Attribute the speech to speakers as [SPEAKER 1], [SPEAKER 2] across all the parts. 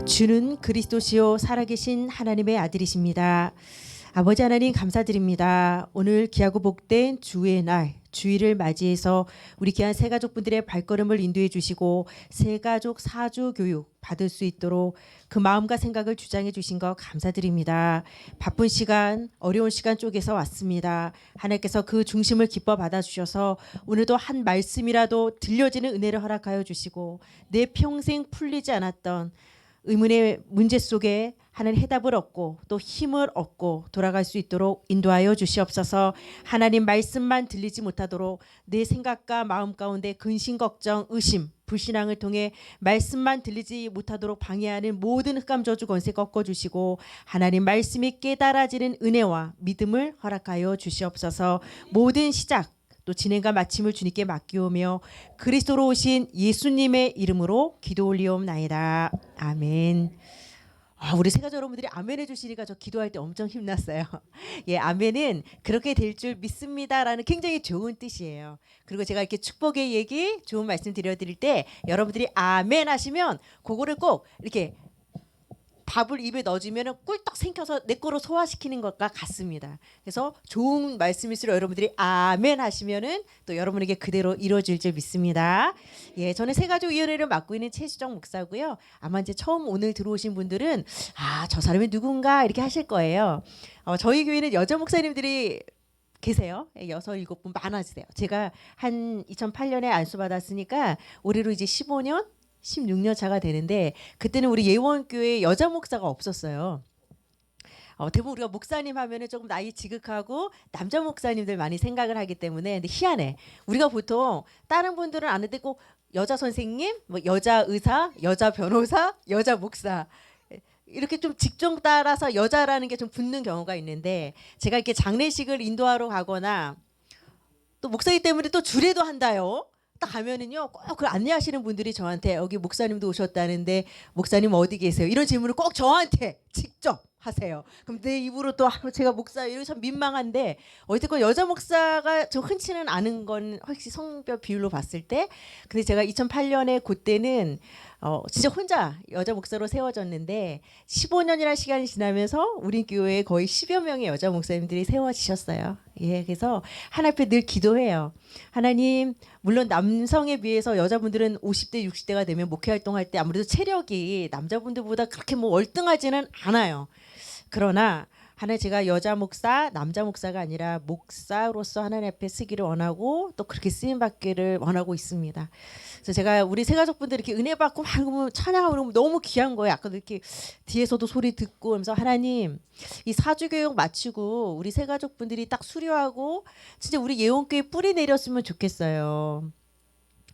[SPEAKER 1] 주는 그리스도시요 살아계신 하나님의 아들이십니다. 아버지 하나님 감사드립니다. 오늘 귀하고 복된 주의 날 주일을 맞이해서 우리 귀한 새가족분들의 발걸음을 인도해 주시고 새가족 사주 교육 받을 수 있도록 그 마음과 생각을 주장해 주신 것 감사드립니다. 바쁜 시간 어려운 시간 쪽에서 왔습니다. 하나님께서 그 중심을 기뻐 받아주셔서 오늘도 한 말씀이라도 들려지는 은혜를 허락하여 주시고 내 평생 풀리지 않았던 의문의 문제 속에 하나님 해답을 얻고 또 힘을 얻고 돌아갈 수 있도록 인도하여 주시옵소서. 하나님 말씀만 들리지 못하도록 내 생각과 마음 가운데 근심, 걱정, 의심, 불신앙을 통해 말씀만 들리지 못하도록 방해하는 모든 흑암 저주 권세 꺾어주시고 하나님 말씀이 깨달아지는 은혜와 믿음을 허락하여 주시옵소서. 모든 시작 또 진행과 마침을 주님께 맡기오며 그리스도로 오신 예수님의 이름으로 기도 올리옵나이다. 아멘. 우리 새가족 여러분들이 아멘 해주시니까 저 기도할 때 엄청 힘났어요. 예, 아멘은 그렇게 될 줄 믿습니다라는 굉장히 좋은 뜻이에요. 그리고 제가 이렇게 축복의 얘기, 좋은 말씀 드려드릴 때 여러분들이 아멘 하시면 그거를 꼭 이렇게 밥을 입에 넣어주면 꿀떡 생겨서 내 거로 소화시키는 것과 같습니다. 그래서 좋은 말씀일수록 여러분들이 아멘 하시면은 또 여러분에게 그대로 이루어질 줄 믿습니다. 예, 저는 새가족위원회를 맡고 있는 최수정 목사고요. 아마 이제 처음 오늘 들어오신 분들은 저 사람이 누군가 이렇게 하실 거예요. 저희 교회는 여자 목사님들이 계세요. 6, 7분 많아지세요. 제가 한 2008년에 안수받았으니까 올해로 이제 15년 16년 차가 되는데 그때는 우리 예원교회에 여자 목사가 없었어요. 대부분 우리가 목사님 하면은 조금 나이 지극하고 남자 목사님들 많이 생각을 하기 때문에 근데 희한해. 우리가 보통 다른 분들은 아는데 꼭 여자 선생님, 뭐 여자 의사, 여자 변호사, 여자 목사 이렇게 좀 직종 따라서 여자라는 게 좀 붙는 경우가 있는데 제가 이렇게 장례식을 인도하러 가거나 또 목사이기 때문에 또 주례도 한다요. 딱 가면은요 꼭 그 안내하시는 분들이 저한테 여기 목사님도 오셨다는데 목사님 어디 계세요? 이런 질문을 꼭 저한테 직접 하세요. 그럼 내 입으로 또 제가 목사 이러면 참 민망한데 어쨌든 여자 목사가 저 흔치는 않은 건 확실히 성별 비율로 봤을 때 근데 제가 2008년에 그때는 진짜 혼자 여자 목사로 세워졌는데 15년이라는 시간이 지나면서 우리 교회에 거의 10여 명의 여자 목사님들이 세워지셨어요. 예, 그래서 하나님 앞에 늘 기도해요. 하나님, 물론 남성에 비해서 여자분들은 50대, 60대가 되면 목회 활동할 때 아무래도 체력이 남자분들보다 그렇게 뭐 월등하지는 않아요. 그러나 하나님 제가 여자 목사, 남자 목사가 아니라 목사로서 하나님 앞에 쓰기를 원하고 또 그렇게 쓰임 받기를 원하고 있습니다. 그래서 제가 우리 새가족분들 이렇게 은혜 받고 막 찬양하고 너무 귀한 거예요. 아까 이렇게 뒤에서도 소리 듣고 하면서 하나님 이 사주교육 마치고 우리 새가족분들이 딱 수료하고 진짜 우리 예원교회 뿌리 내렸으면 좋겠어요.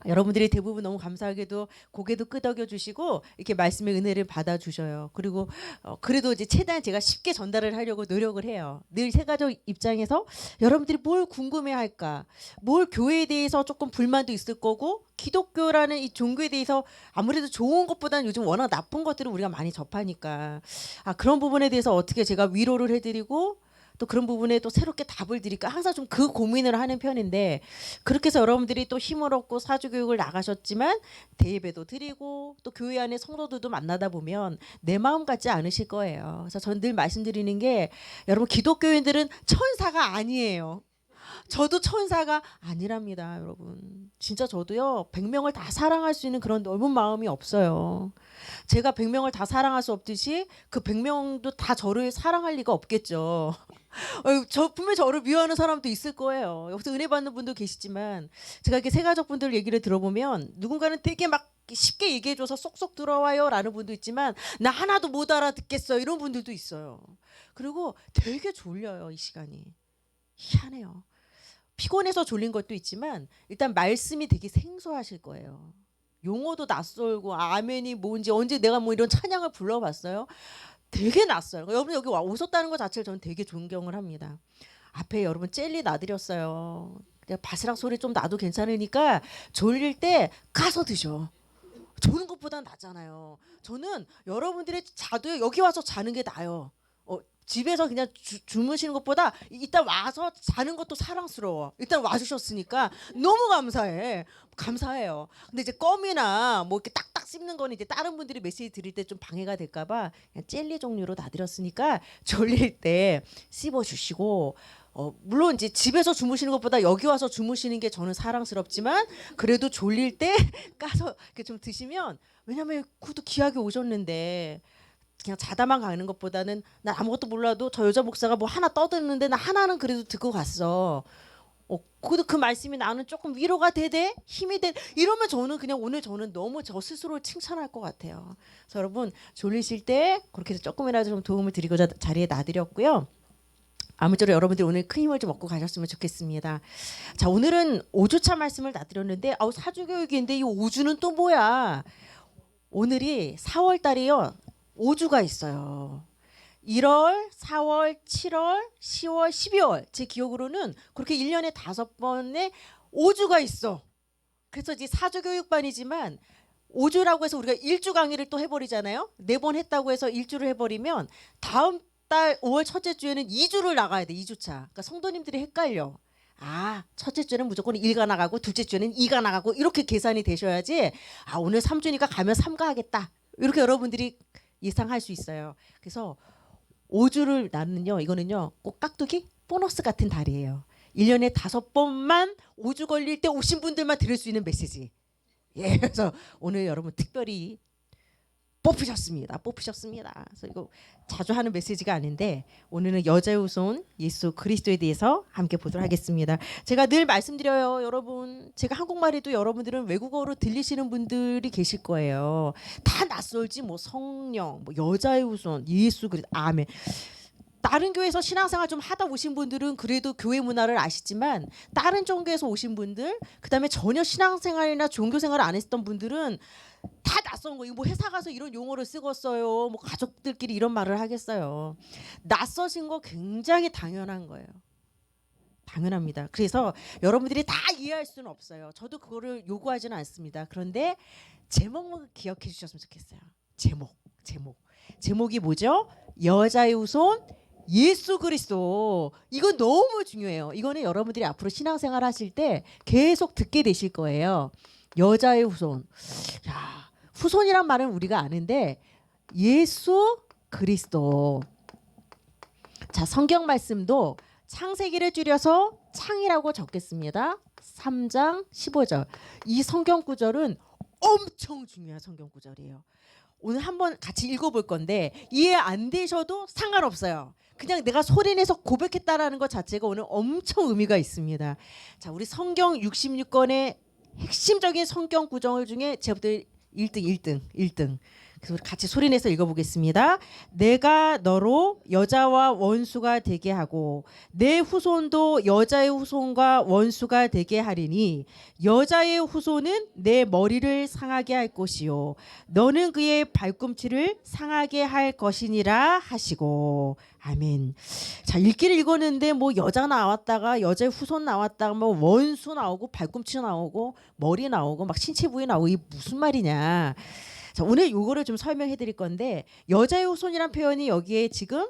[SPEAKER 1] 여러분들이 대부분 너무 감사하게도 고개도 끄덕여 주시고 이렇게 말씀의 은혜를 받아 주셔요. 그리고 그래도 이제 최대한 제가 쉽게 전달을 하려고 노력을 해요. 늘 새가족 입장에서 여러분들이 뭘 궁금해할까, 뭘 교회에 대해서 조금 불만도 있을 거고 기독교라는 이 종교에 대해서 아무래도 좋은 것보다는 요즘 워낙 나쁜 것들을 우리가 많이 접하니까 그런 부분에 대해서 어떻게 제가 위로를 해드리고 또 그런 부분에 또 새롭게 답을 드릴까 항상 좀 그 고민을 하는 편인데 그렇게 해서 여러분들이 또 힘을 얻고 사주교육을 나가셨지만 대예배도 드리고 또 교회 안에 성도들도 만나다 보면 내 마음 같지 않으실 거예요. 그래서 저는 늘 말씀드리는 게 여러분 기독교인들은 천사가 아니에요. 저도 천사가 아니랍니다, 여러분. 진짜 저도요 100명을 다 사랑할 수 있는 그런 넓은 마음이 없어요. 제가 100명을 다 사랑할 수 없듯이 그 100명도 다 저를 사랑할 리가 없겠죠. 저 분명히 저를 미워하는 사람도 있을 거예요. 여기서 은혜 받는 분도 계시지만 제가 이렇게 새가족분들 얘기를 들어보면 누군가는 되게 막 쉽게 얘기해줘서 쏙쏙 들어와요 라는 분도 있지만 나 하나도 못 알아듣겠어요 이런 분들도 있어요. 그리고 되게 졸려요 이 시간이. 희한해요. 피곤해서 졸린 것도 있지만 일단 말씀이 되게 생소하실 거예요. 용어도 낯설고 아멘이 뭔지 언제 내가 뭐 이런 찬양을 불러봤어요. 되게 낯설어요. 여러분 여기 오셨다는 것 자체를 저는 되게 존경을 합니다. 앞에 여러분 젤리 놔드렸어요. 그냥 바스락 소리 좀 나도 괜찮으니까 졸릴 때 가서 드셔. 조는 것보다 낫잖아요. 저는 여러분들의 자도 여기 와서 자는 게 나아요. 집에서 그냥 주무시는 것보다 일단 와서 자는 것도 사랑스러워. 일단 와주셨으니까 너무 감사해요. 근데 이제 껌이나 뭐 이렇게 딱딱 씹는 거는 이제 다른 분들이 메시지 드릴 때 좀 방해가 될까봐 그냥 젤리 종류로 놔드렸으니까 졸릴 때 씹어주시고. 물론 이제 집에서 주무시는 것보다 여기 와서 주무시는 게 저는 사랑스럽지만 그래도 졸릴 때 까서 이렇게 좀 드시면, 왜냐면 그것도 귀하게 오셨는데 그냥 자다만 가는 것보다는 난 아무것도 몰라도 저 여자 목사가 뭐 하나 떠드는데 나 하나는 그래도 듣고 갔어. 그래도 그 말씀이 나는 조금 위로가 되대, 힘이 돼, 이러면 저는 그냥 오늘 저는 너무 저 스스로를 칭찬할 것 같아요. 그래서 여러분 졸리실 때 그렇게 해서 조금이라도 좀 도움을 드리고자 자리에 놔드렸고요. 아무쪼록 여러분들 오늘 큰 힘을 좀 얻고 가셨으면 좋겠습니다. 자, 오늘은 5주차 말씀을 놔드렸는데 사주교육인데 이 5주는 또 뭐야? 오늘이 4월 달이요. 5주가 있어요. 1월, 4월, 7월, 10월, 12월. 제 기억으로는 그렇게 1년에 5번의 5주가 있어. 그래서 이제 사주교육반이지만 5주라고 해서 우리가 1주 강의를 또 해버리잖아요. 4번 했다고 해서 1주를 해버리면 다음 달 5월 첫째 주에는 2주를 나가야 돼. 2주차. 그러니까 성도님들이 헷갈려. 첫째 주에는 무조건 1가 나가고 둘째 주에는 2가 나가고 이렇게 계산이 되셔야지 오늘 3주니까 가면 3가 하겠다. 이렇게 여러분들이 예상할 수 있어요. 그래서 5주를 나는요. 이거는요. 꼭 깍두기 보너스 같은 달이에요. 1년에 5번만 5주 걸릴 때 오신 분들만 들을 수 있는 메시지. 그래서 오늘 여러분 특별히 뽑히셨습니다. 그래서 이거 자주 하는 메시지가 아닌데 오늘은 여자의 후손 예수 그리스도에 대해서 함께 보도록 하겠습니다. 제가 늘 말씀드려요, 여러분. 제가 한국말해도 여러분들은 외국어로 들리시는 분들이 계실 거예요. 다 낯설지 뭐 성령, 뭐 여자의 후손, 예수 그리스도, 아멘. 다른 교회에서 신앙생활 좀 하다 오신 분들은 그래도 교회 문화를 아시지만 다른 종교에서 오신 분들, 그다음에 전혀 신앙생활이나 종교생활을 안 했던 분들은 다 낯선 거예요. 뭐 회사 가서 이런 용어를 쓰겠어요. 뭐 가족들끼리 이런 말을 하겠어요. 낯서신 거 굉장히 당연한 거예요. 당연합니다. 그래서 여러분들이 다 이해할 수는 없어요. 저도 그거를 요구하지는 않습니다. 그런데 제목만 기억해 주셨으면 좋겠어요. 제목이 뭐죠? 여자의 후손 예수 그리스도. 이거 너무 중요해요. 이거는 여러분들이 앞으로 신앙생활 하실 때 계속 듣게 되실 거예요. 여자의 후손. 야, 후손이란 말은 우리가 아는데 예수 그리스도. 자, 성경 말씀도 창세기를 줄여서 창이라고 적겠습니다. 3장 15절. 이 성경 구절은 엄청 중요한 성경 구절이에요. 오늘 한번 같이 읽어볼 건데 이해 안 되셔도 상관없어요. 그냥 내가 소리내서 고백했다라는 것 자체가 오늘 엄청 의미가 있습니다. 자, 우리 성경 66권의 핵심적인 성경 구절 중에 제가 볼 때 1등. 그래서 같이 소리내서 읽어보겠습니다. 내가 너로 여자와 원수가 되게 하고 내 후손도 여자의 후손과 원수가 되게 하리니 여자의 후손은 내 머리를 상하게 할 것이요 너는 그의 발꿈치를 상하게 할 것이니라 하시고. 아멘. 자, 읽기를 읽었는데 뭐 여자 나왔다가 여자의 후손 나왔다가 뭐 원수 나오고 발꿈치 나오고 머리 나오고 막 신체 부위 나오고 이게 무슨 말이냐. 자, 오늘 요거를 좀 설명해 드릴 건데 여자의 후손이란 표현이 여기에 지금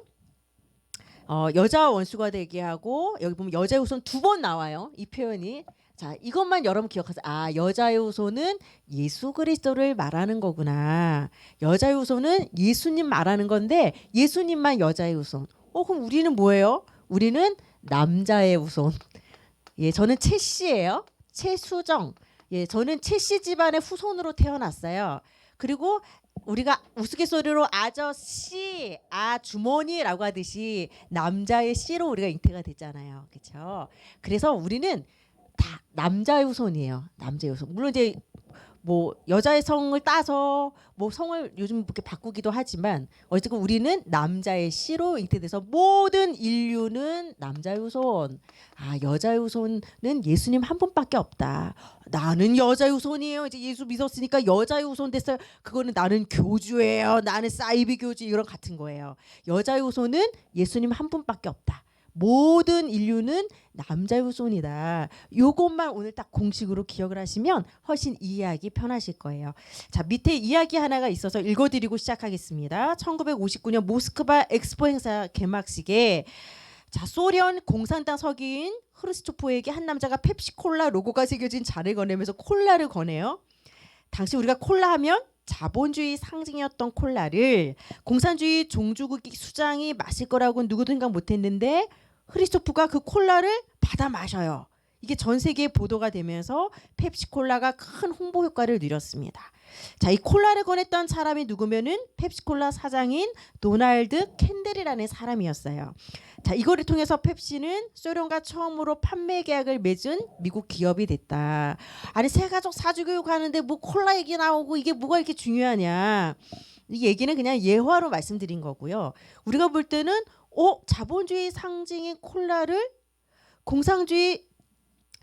[SPEAKER 1] 여자와 원수가 되게 하고 여기 보면 여자의 후손 2번 나와요. 이 표현이. 자, 이것만 여러분 기억하세요. 여자의 후손은 예수 그리스도를 말하는 거구나. 여자의 후손은 예수님 말하는 건데 예수님만 여자의 후손. 그럼 우리는 뭐예요? 우리는 남자의 후손. 저는 채 씨예요. 채수정. 저는 채 씨 집안의 후손으로 태어났어요. 그리고 우리가 우스갯소리로 아저씨, 주머니라고 하듯이 남자의 씨로 우리가 잉태가 됐잖아요. 그렇죠? 그래서 우리는 다 남자의 후손이에요. 남자의 후손. 물론 이제 뭐 여자의 성을 따서 뭐 성을 요즘 이렇게 바꾸기도 하지만 어쨌든 우리는 남자의 씨로 잉태돼서 모든 인류는 남자의 후손. 여자의 후손은 예수님 한 분밖에 없다. 나는 여자의 후손이에요. 이제 예수 믿었으니까 여자의 후손 됐어요. 그거는 나는 교주예요. 나는 사이비 교주 이런 같은 거예요. 여자의 후손은 예수님 한 분밖에 없다. 모든 인류는 남자 후손이다. 요것만 오늘 딱 공식으로 기억을 하시면 훨씬 이해하기 편하실 거예요. 자, 밑에 이야기 하나가 있어서 읽어드리고 시작하겠습니다. 1959년 모스크바 엑스포 행사 개막식에 자, 소련 공산당 서기인 흐르스초프에게 한 남자가 펩시콜라 로고가 새겨진 잔을 건네면서 콜라를 거네요. 당시 우리가 콜라 하면 자본주의 상징이었던 콜라를 공산주의 종주국이 수장이 마실 거라고 누구도 생각 못했는데 흐르스초프가 그 콜라를 받아 마셔요. 이게 전 세계에 보도가 되면서 펩시콜라가 큰 홍보 효과를 누렸습니다. 자, 이 콜라를 권했던 사람이 누구면은 펩시콜라 사장인 도널드 캔델이라는 사람이었어요. 자, 이거를 통해서 펩시는 소련과 처음으로 판매 계약을 맺은 미국 기업이 됐다. 아니, 새 가족 사주교육 하는데 뭐 콜라 얘기 나오고 이게 뭐가 이렇게 중요하냐. 이 얘기는 그냥 예화로 말씀드린 거고요. 우리가 볼 때는 자본주의 상징인 콜라를 공산주의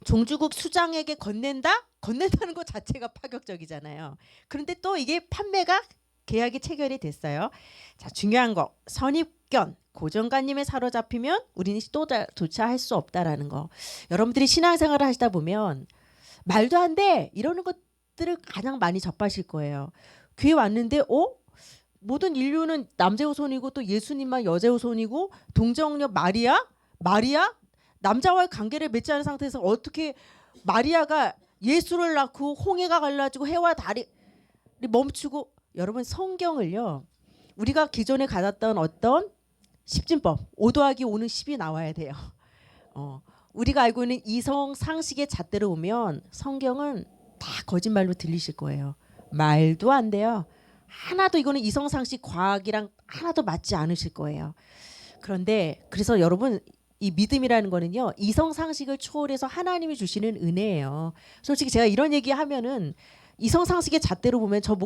[SPEAKER 1] 종주국 수장에게 건넨다? 건넨다는 것 자체가 파격적이잖아요. 그런데 또 이게 판매가 계약이 체결이 됐어요. 자, 중요한 거 선입견 고정관념에 사로잡히면 우리는 시도조차 할 수 없다라는 거. 여러분들이 신앙생활을 하시다 보면 말도 안 돼 이러는 것들을 가장 많이 접하실 거예요. 교회 왔는데 모든 인류는 남자 후손이고 또 예수님만 여자 후손이고 동정녀 마리아 남자와의 관계를 맺지 않은 상태에서 어떻게 마리아가 예수를 낳고 홍해가 갈라지고 해와 달이 멈추고. 여러분, 성경을요 우리가 기존에 가졌던 어떤 십진법 5 더하기 5는 10이 나와야 돼요. 우리가 알고 있는 이성 상식의 잣대로 오면 성경은 다 거짓말로 들리실 거예요. 말도 안 돼요. 하나도 이거는 이성 상식 과학이랑 하나도 맞지 않으실 거예요. 그런데 그래서 여러분 이 믿음이라는 거는요 이성 상식을 초월해서 하나님이 주시는 은혜예요. 솔직히 제가 이런 얘기 하면은 이성 상식의 잣대로 보면 저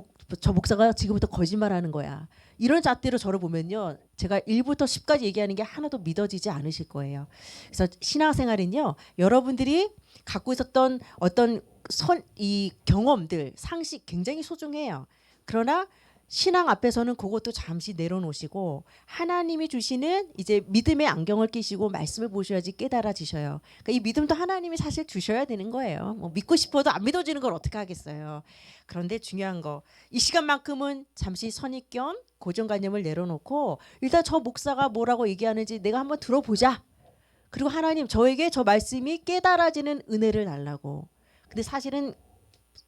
[SPEAKER 1] 목사가 지금부터 거짓말하는 거야. 이런 잣대로 저를 보면요 제가 1부터 10까지 얘기하는 게 하나도 믿어지지 않으실 거예요. 그래서 신앙생활은요 여러분들이 갖고 있었던 어떤 이 경험들 상식 굉장히 소중해요. 그러나 신앙 앞에서는 그것도 잠시 내려놓으시고 하나님이 주시는 이제 믿음의 안경을 끼시고 말씀을 보셔야지 깨달아지셔요. 그러니까 이 믿음도 하나님이 사실 주셔야 되는 거예요. 뭐 믿고 싶어도 안 믿어지는 걸 어떻게 하겠어요. 그런데 중요한 거 이 시간만큼은 잠시 선입견 고정관념을 내려놓고 일단 저 목사가 뭐라고 얘기하는지 내가 한번 들어보자. 그리고 하나님 저에게 저 말씀이 깨달아지는 은혜를 달라고. 근데 사실은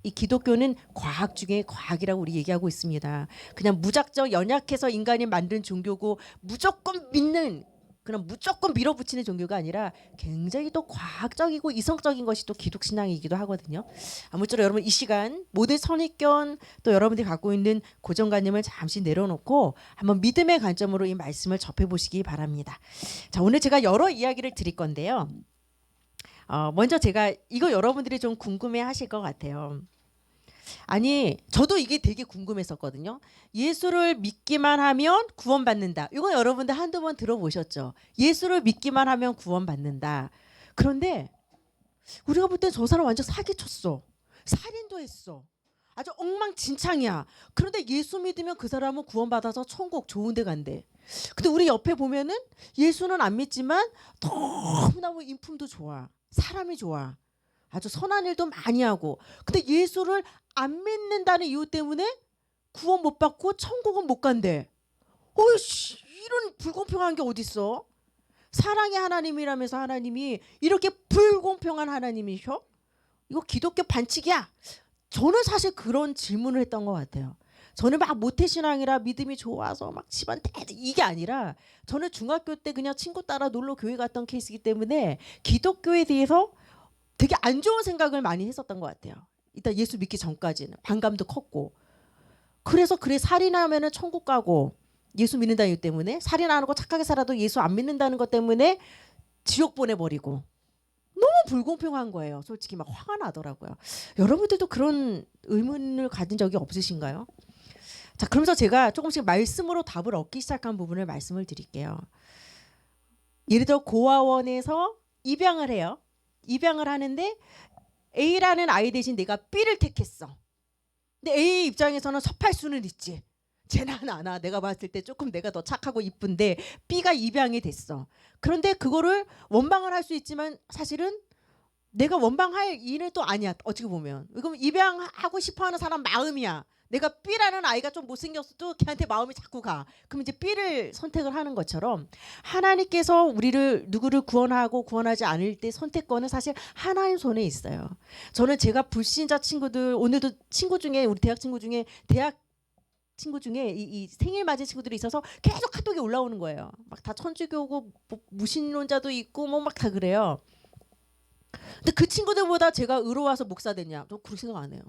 [SPEAKER 1] 이 기독교는 과학 중에 과학이라고 우리 얘기하고 있습니다. 그냥 무작정 연약해서 인간이 만든 종교고 무조건 믿는 그냥 무조건 밀어붙이는 종교가 아니라 굉장히 또 과학적이고 이성적인 것이 또 기독신앙이기도 하거든요. 아무쪼록 여러분 이 시간 모든 선입견 또 여러분들이 갖고 있는 고정관념을 잠시 내려놓고 한번 믿음의 관점으로 이 말씀을 접해보시기 바랍니다. 자, 오늘 제가 여러 이야기를 드릴 건데요. 먼저 제가 이거 여러분들이 좀 궁금해 하실 것 같아요. 아니 저도 이게 되게 궁금했었거든요. 예수를 믿기만 하면 구원받는다. 이거 여러분들 한두 번 들어보셨죠? 예수를 믿기만 하면 구원받는다. 그런데 우리가 볼 땐 저 사람 완전 사기쳤어. 살인도 했어. 아주 엉망진창이야. 그런데 예수 믿으면 그 사람은 구원받아서 천국 좋은 데 간대. 근데 우리 옆에 보면은 예수는 안 믿지만 너무너무 인품도 좋아. 사람이 좋아. 아주 선한 일도 많이 하고. 근데 예수를 안 믿는다는 이유 때문에 구원 못 받고 천국은 못 간대. 어이씨, 이런 불공평한 게 어딨어? 사랑의 하나님이라면서 하나님이 이렇게 불공평한 하나님이셔? 이거 기독교 반칙이야. 저는 사실 그런 질문을 했던 것 같아요. 저는 막 모태신앙이라 믿음이 좋아서 막 집안 이게 아니라 저는 중학교 때 그냥 친구 따라 놀러 교회 갔던 케이스이기 때문에 기독교에 대해서 되게 안 좋은 생각을 많이 했었던 것 같아요. 일단 예수 믿기 전까지는 반감도 컸고. 그래서 살인하면은 천국 가고 예수 믿는다는 이유 때문에 살인 안 하고 착하게 살아도 예수 안 믿는다는 것 때문에 지옥 보내버리고. 너무 불공평한 거예요. 솔직히 막 화가 나더라고요. 여러분들도 그런 의문을 가진 적이 없으신가요? 자, 그러면서 제가 조금씩 말씀으로 답을 얻기 시작한 부분을 말씀을 드릴게요. 예를 들어 고아원에서 입양을 해요. 입양을 하는데 A라는 아이 대신 내가 B를 택했어. 근데 A 입장에서는 섭할 수는 있지. 쟤는 안 와. 내가 봤을 때 조금 내가 더 착하고 이쁜데 B가 입양이 됐어. 그런데 그거를 원망을 할 수 있지만 사실은 내가 원망할 일은 또 아니야. 어떻게 보면. 그럼 입양하고 싶어하는 사람 마음이야. 내가 B라는 아이가 좀 못생겼어도 걔한테 마음이 자꾸 가. 그럼 이제 B를 선택을 하는 것처럼 하나님께서 우리를 누구를 구원하고 구원하지 않을 때 선택권은 사실 하나님 손에 있어요. 저는 제가 불신자 친구들 오늘도 친구 중에 우리 대학 친구 중에 이 생일 맞은 친구들이 있어서 계속 카톡이 올라오는 거예요. 막 다 천주교고 뭐 무신론자도 있고 뭐 막 다 그래요. 근데 그 친구들보다 제가 의로워서 목사 됐냐? 저 그렇게 생각 안 해요.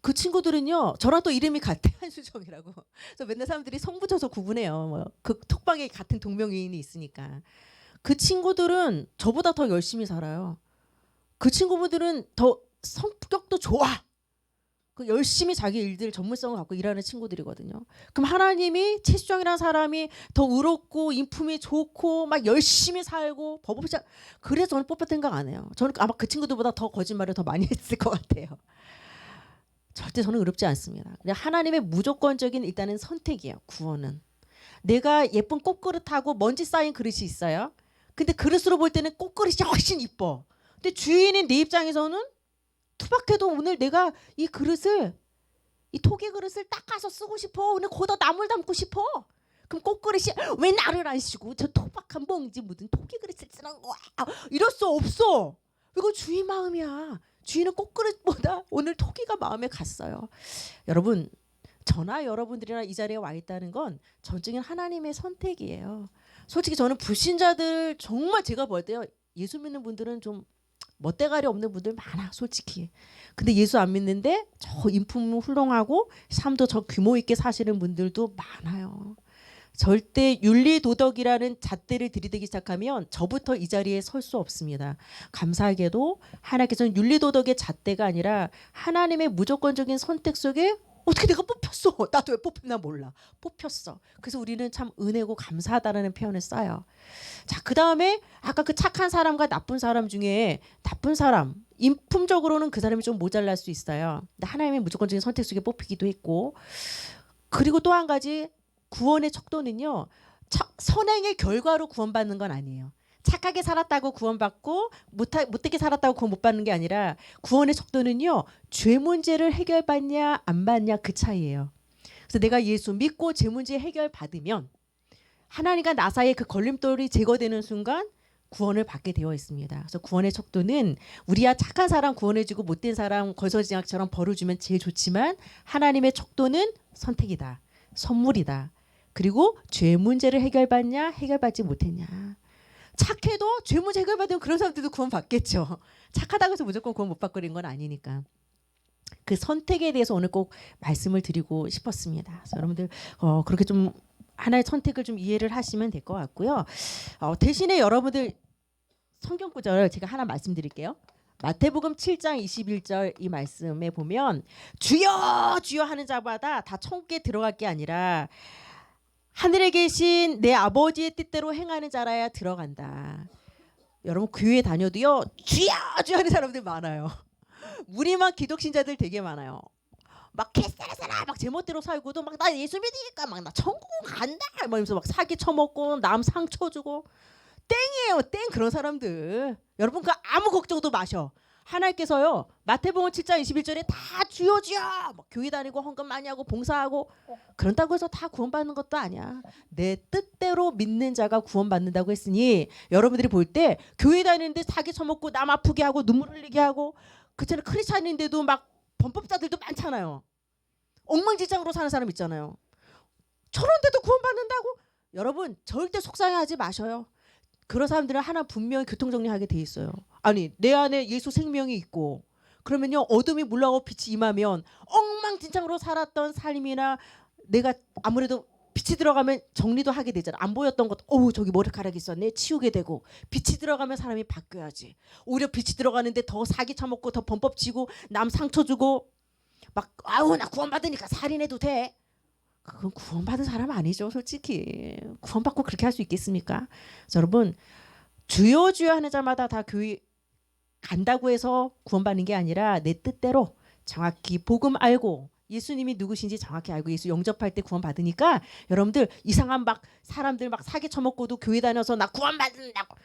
[SPEAKER 1] 그 친구들은요, 저랑 또 이름이 같아. 한수정이라고. 그래서 맨날 사람들이 성 붙여서 구분해요. 뭐 그 톡방에 같은 동명이인이 있으니까. 그 친구들은 저보다 더 열심히 살아요. 그 친구분들은 더 성격도 좋아. 그 열심히 자기 일들 전문성을 갖고 일하는 친구들이거든요. 그럼 하나님이 최수정이라는 사람이 더 의롭고 인품이 좋고 막 열심히 살고 법업자 그래서 저는 뽑혔던 생각 안 해요. 저는 아마 그 친구들보다 더 거짓말을 더 많이 했을 것 같아요. 절대 저는 의롭지 않습니다. 그냥 하나님의 무조건적인 일단은 선택이에요. 구원은. 내가 예쁜 꽃그릇하고 먼지 쌓인 그릇이 있어요. 근데 그릇으로 볼 때는 꽃그릇이 훨씬 이뻐. 근데 주인인 내 입장에서는 투박해도 오늘 내가 이 그릇을 이 토기 그릇을 닦아서 쓰고 싶어. 오늘 거기다 나물 담고 싶어. 그럼 꽃그릇이 왜 나를 안 쉬고 저 토박한 멍지 묻은 토기 그릇을 쓰는 거야. 이럴 수 없어. 이거 주인 마음이야. 주인은 꽃그릇보다 오늘 토기가 마음에 갔어요. 여러분 저나 여러분들이나 이 자리에 와 있다는 건 전적인 하나님의 선택이에요. 솔직히 저는 불신자들 정말 제가 볼 때요. 예수 믿는 분들은 좀 멋대가리 없는 분들 많아 솔직히. 근데 예수 안 믿는데 저 인품 훌륭하고 삶도 저 규모 있게 사시는 분들도 많아요. 절대 윤리 도덕이라는 잣대를 들이대기 시작하면 저부터 이 자리에 설 수 없습니다. 감사하게도 하나님께서는 윤리 도덕의 잣대가 아니라 하나님의 무조건적인 선택 속에 어떻게 내가 뽑혔어. 나도 왜 뽑혔나 몰라. 뽑혔어. 그래서 우리는 참 은혜고 감사하다라는 표현을 써요. 자, 그 다음에 아까 그 착한 사람과 나쁜 사람 중에 나쁜 사람 인품적으로는 그 사람이 좀 모자랄 수 있어요. 근데 하나님의 무조건적인 선택 속에 뽑히기도 했고 그리고 또 한 가지 구원의 척도는요. 선행의 결과로 구원받는 건 아니에요. 착하게 살았다고 구원받고 못되게 살았다고 구원 못 받는 게 아니라 구원의 척도는요. 죄 문제를 해결받냐 안 받냐 그 차이예요. 그래서 내가 예수 믿고 죄 문제 해결받으면 하나님과 나 사이의 그 걸림돌이 제거되는 순간 구원을 받게 되어 있습니다. 그래서 구원의 척도는 우리야 착한 사람 구원해주고 못된 사람 걸서지약처럼 벌을 주면 제일 좋지만 하나님의 척도는 선택이다. 선물이다. 그리고 죄 문제를 해결받냐 해결받지 못했냐. 착해도 죄 문제 해결받으면 그런 사람들도 구원 받겠죠. 착하다고 해서 무조건 구원 못 받고 그런 건 아니니까. 그 선택에 대해서 오늘 꼭 말씀을 드리고 싶었습니다. 그래서 여러분들 그렇게 좀 하나의 선택을 좀 이해를 하시면 될 것 같고요. 대신에 여러분들 성경 구절 제가 하나 말씀드릴게요. 마태복음 7장 21절 이 말씀에 보면 주여 주여 하는 자마다 다 천국에 들어갈 게 아니라 하늘에 계신 내 아버지의 뜻대로 행하는 자라야 들어간다. 여러분 교회 다녀도요. 주여 주여 하는 사람들 많아요. 우리만 기독신자들 되게 많아요. 막 개싸라싸라 막 제멋대로 살고도 막 나 예수 믿으니까 막 나 천국 간다 이러면서 막 사기 쳐먹고 남 상처 주고 땡이에요. 땡 그런 사람들. 여러분 그 아무 걱정도 마셔. 하나님께서요. 마태복음 7장 21절에 다 주여 주여 막 교회 다니고 헌금 많이 하고 봉사하고 그런다고 해서 다 구원받는 것도 아니야. 내 뜻대로 믿는 자가 구원받는다고 했으니 여러분들이 볼 때 교회 다니는데 사기 쳐먹고 남 아프게 하고 눈물 흘리게 하고 그처럼 크리스찬인데도 막 범법자들도 많잖아요. 엉망진창으로 사는 사람 있잖아요. 저런 데도 구원받는다고? 여러분 절대 속상해하지 마셔요. 그런 사람들은 하나 분명히 교통정리하게 돼 있어요. 아니 내 안에 예수 생명이 있고 그러면요 어둠이 물러가고 빛이 임하면 엉망진창으로 살았던 삶이나 내가 아무래도 빛이 들어가면 정리도 하게 되잖아. 안 보였던 것도 저기 머리카락이 있었네 치우게 되고 빛이 들어가면 사람이 바뀌어야지. 오히려 빛이 들어가는데 더 사기 쳐먹고 더 범법 치고 남 상처 주고 막 나 구원받으니까 살인해도 돼. 그건 구원받은 사람 아니죠. 솔직히 구원받고 그렇게 할 수 있겠습니까? 여러분 주여 주여 하는 자마다 다 교회 간다고 해서 구원받는 게 아니라 내 뜻대로 정확히 복음 알고 예수님이 누구신지 정확히 알고 예수 영접할 때 구원 받으니까 여러분들 이상한 막 사람들 막 사기 쳐먹고도 교회 다녀서 나 구원 받는다고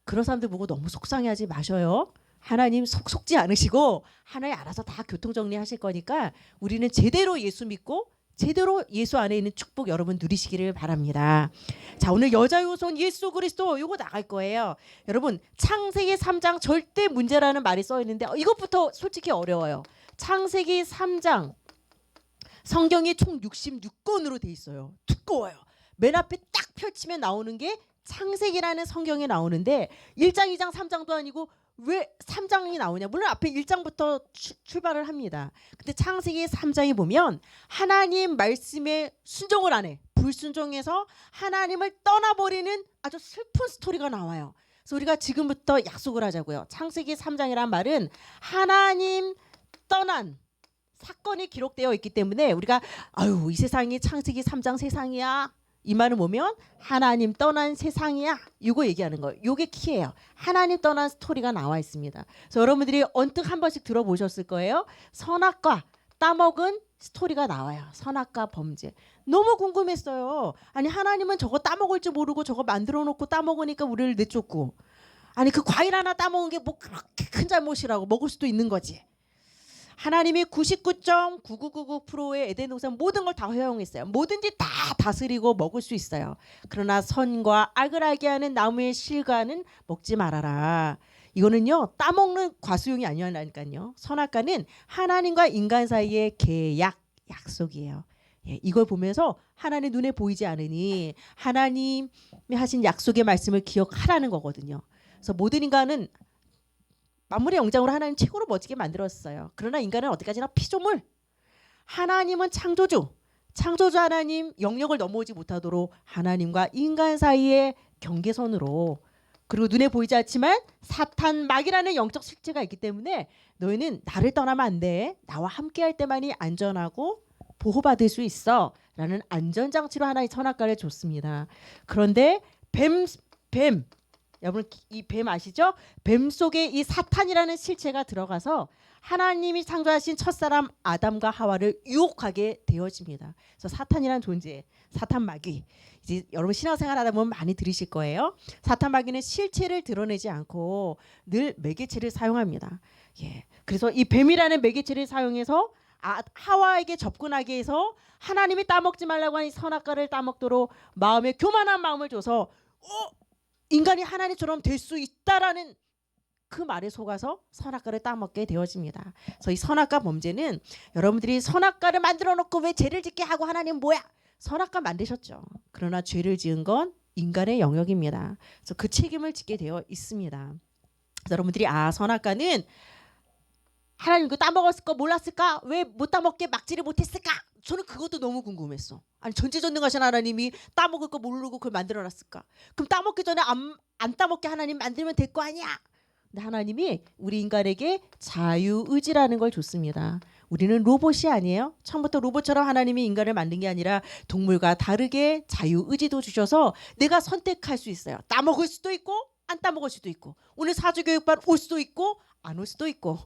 [SPEAKER 1] 그런 사람들 보고 너무 속상해하지 마셔요. 하나님 속지 않으시고 하나님 알아서 다 교통정리하실 거니까 우리는 제대로 예수 믿고 제대로 예수 안에 있는 축복 여러분 누리시기를 바랍니다. 자, 오늘 여자요손 예수 그리스도 요거 나갈 거예요. 여러분 창세기 3장 절대 문제라는 말이 써 있는데 이것부터 솔직히 어려워요. 창세기 3장 성경이 총 66권으로 돼 있어요. 두꺼워요. 맨 앞에 딱 펼치면 나오는 게 창세기라는 성경에 나오는데 1장, 2장, 3장도 아니고 왜 3장이 나오냐? 물론 앞에 1장부터 출발을 합니다. 근데 창세기 3장에 보면 하나님 말씀에 순종을 안 해. 불순종해서 하나님을 떠나버리는 아주 슬픈 스토리가 나와요. 그래서 우리가 지금부터 약속을 하자고요. 창세기 3장이란 말은 하나님 떠난 사건이 기록되어 있기 때문에 우리가 아유 이 세상이 창세기 3장 세상이야. 이 말을 보면 하나님 떠난 세상이야. 이거 얘기하는 거예요. 이게 키예요. 하나님 떠난 스토리가 나와 있습니다. 그래서 여러분들이 언뜻 한 번씩 들어보셨을 거예요. 선악과 따먹은 스토리가 나와요. 선악과 범죄. 너무 궁금했어요. 아니 하나님은 저거 따먹을 줄 모르고 저거 만들어 놓고 따먹으니까 우리를 내쫓고 아니 그 과일 하나 따먹은 게 뭐 그렇게 큰 잘못이라고 먹을 수도 있는 거지. 하나님이 99.9999%의 에덴 동산 모든 걸 다 허용했어요. 뭐든지 다 다스리고 먹을 수 있어요. 그러나 선과 악을 알게 하는 나무의 실과는 먹지 말아라. 이거는요 따먹는 과수용이 아니라니까요. 선악과는 하나님과 인간 사이의 계약, 약속이에요. 예, 이걸 보면서 하나님 눈에 보이지 않으니 하나님이 하신 약속의 말씀을 기억하라는 거거든요. 그래서 모든 인간은 만물의 영장으로 하나님 최고로 멋지게 만들었어요. 그러나 인간은 어디까지나 피조물. 하나님은 창조주. 창조주 하나님 영역을 넘어오지 못하도록 하나님과 인간 사이의 경계선으로 그리고 눈에 보이지 않지만 사탄 마귀라는 영적 실체가 있기 때문에 너희는 나를 떠나면 안 돼. 나와 함께할 때만이 안전하고 보호받을 수 있어. 라는 안전장치로 하나의 선악과를 줬습니다. 그런데 뱀 여러분 이 뱀 아시죠? 뱀 속에 이 사탄이라는 실체가 들어가서 하나님이 창조하신 첫사람 아담과 하와를 유혹하게 되어집니다. 그래서 사탄이라는 존재, 사탄 마귀. 이제 여러분 신앙생활 하다 보면 많이 들으실 거예요. 사탄 마귀는 실체를 드러내지 않고 늘 매개체를 사용합니다. 예. 그래서 이 뱀이라는 매개체를 사용해서 하와에게 접근하게 해서 하나님이 따먹지 말라고 하는 선악과를 따먹도록 마음에 교만한 마음을 줘서 인간이 하나님처럼 될 수 있다라는 그 말에 속아서 선악과를 따먹게 되어집니다. 그래서 이 선악과 범죄는 여러분들이 선악과를 만들어 놓고 왜 죄를 짓게 하고 하나님 뭐야? 선악과 만드셨죠. 그러나 죄를 지은 건 인간의 영역입니다. 그래서 그 책임을 짓게 되어 있습니다. 그래서 여러분들이 선악과는 하나님 그 따먹었을 거 몰랐을까? 왜 못 따먹게 막지를 못했을까? 저는 그것도 너무 궁금했어. 아니 전지전능하신 하나님이 따먹을 거 모르고 그걸 만들어놨을까? 그럼 따먹기 전에 안 따먹게 하나님 만들면 될 거 아니야? 근데 하나님이 우리 인간에게 자유의지라는 걸 줬습니다. 우리는 로봇이 아니에요. 처음부터 로봇처럼 하나님이 인간을 만든 게 아니라 동물과 다르게 자유의지도 주셔서 내가 선택할 수 있어요. 따먹을 수도 있고 안 따먹을 수도 있고 오늘 사주교육반 올 수도 있고 안 올 수도 있고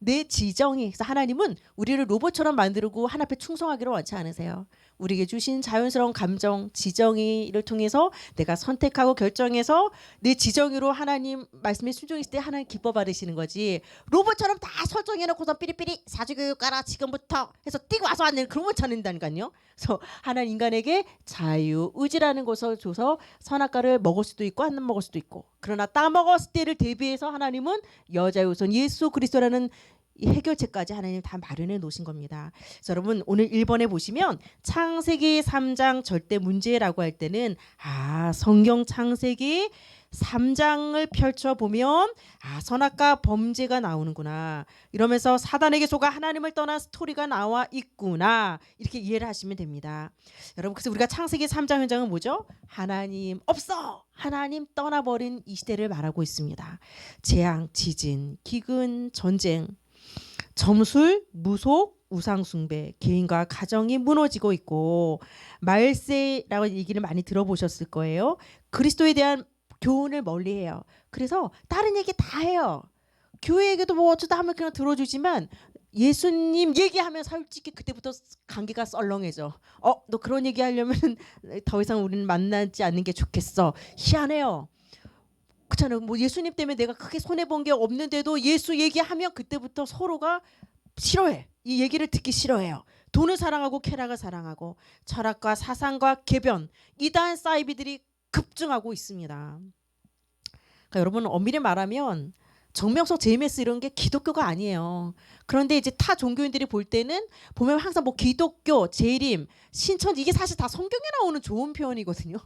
[SPEAKER 1] 내 지정이. 그래서 하나님은 우리를 로봇처럼 만들고 하나 앞에 충성하기를 원치 않으세요. 우리에게 주신 자연스러운 감정, 지정의를 통해서 내가 선택하고 결정해서 내 지정의로 하나님 말씀에 순종했을 때 하나님 기뻐 받으시는 거지. 로봇처럼 다 설정해놓고서 삐리삐리 사주교육 가라 지금부터 해서 뛰고 와서 하는 그런 건 찾는다니까요. 그래서 하나님 인간에게 자유의지라는 것을 줘서 선악과를 먹을 수도 있고 안 먹을 수도 있고 그러나 따먹었을 때를 대비해서 하나님은 여자요손 예수 그리스도라는 이 해결책까지 하나님 다 마련해 놓으신 겁니다. 그래서 여러분 오늘 1번에 보시면 창세기 3장 절대 문제라고 할 때는 성경 창세기 3장을 펼쳐보면 선악과 범죄가 나오는구나. 이러면서 사단에게 속아 하나님을 떠난 스토리가 나와 있구나. 이렇게 이해를 하시면 됩니다. 여러분 그래서 우리가 창세기 3장 현장은 뭐죠? 하나님 없어. 하나님 떠나버린 이 시대를 말하고 있습니다. 재앙, 지진, 기근, 전쟁, 점술, 무속, 우상숭배, 개인과 가정이 무너지고 있고 말세라고 얘기를 많이 들어보셨을 거예요. 그리스도에 대한 교훈을 멀리해요. 그래서 다른 얘기 다 해요. 교회 얘기도 뭐 어쩌다 하면 그냥 들어주지만 예수님 얘기하면 솔직히 그때부터 관계가 썰렁해져. 너 그런 얘기 하려면 더 이상 우리는 만나지 않는 게 좋겠어. 희한해요. 그렇잖아요. 뭐 예수님 때문에 내가 크게 손해 본 게 없는데도 예수 얘기하면 그때부터 서로가 싫어해. 이 얘기를 듣기 싫어해요. 돈을 사랑하고 쾌락을 사랑하고 철학과 사상과 개변, 이단 사이비들이 급증하고 있습니다. 그러니까 여러분 엄밀히 말하면 정명석 JMS 이런 게 기독교가 아니에요. 그런데 이제 타 종교인들이 볼 때는 보면 항상 뭐 기독교, 재림, 신천 이게 사실 다 성경에 나오는 좋은 표현이거든요.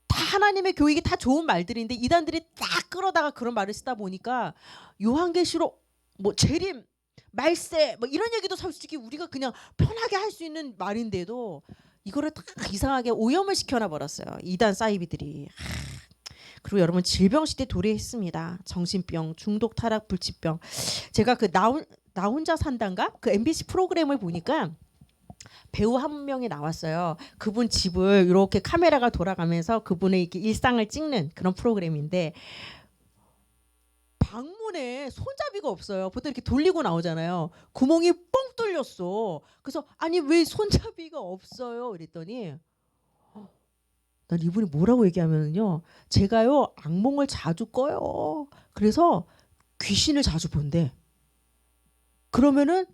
[SPEAKER 1] 다 하나님의 교육이 다 좋은 말들인데 이단들이 딱 끌어다가 그런 말을 쓰다 보니까 요한계시록 뭐 재림, 말세 뭐 이런 얘기도 솔직히 우리가 그냥 편하게 할 수 있는 말인데도 이거를 다 이상하게 오염을 시켜놔 버렸어요. 이단 사이비들이. 그리고 여러분 질병 시대 도래했습니다. 정신병, 중독, 타락, 불치병. 제가 그 나 혼자 산단가 그 MBC 프로그램을 보니까 배우 한 명이 나왔어요. 그분 집을 이렇게 카메라가 돌아가면서 그분의 이렇게 일상을 찍는 그런 프로그램인데 방문에 손잡이가 없어요. 보통 이렇게 돌리고 나오잖아요. 구멍이 뻥 뚫렸어. 그래서 아니 왜 손잡이가 없어요? 그랬더니 난 이분이 뭐라고 얘기하면요. 제가요 악몽을 자주 꿔요. 그래서 귀신을 자주 본대. 그러면은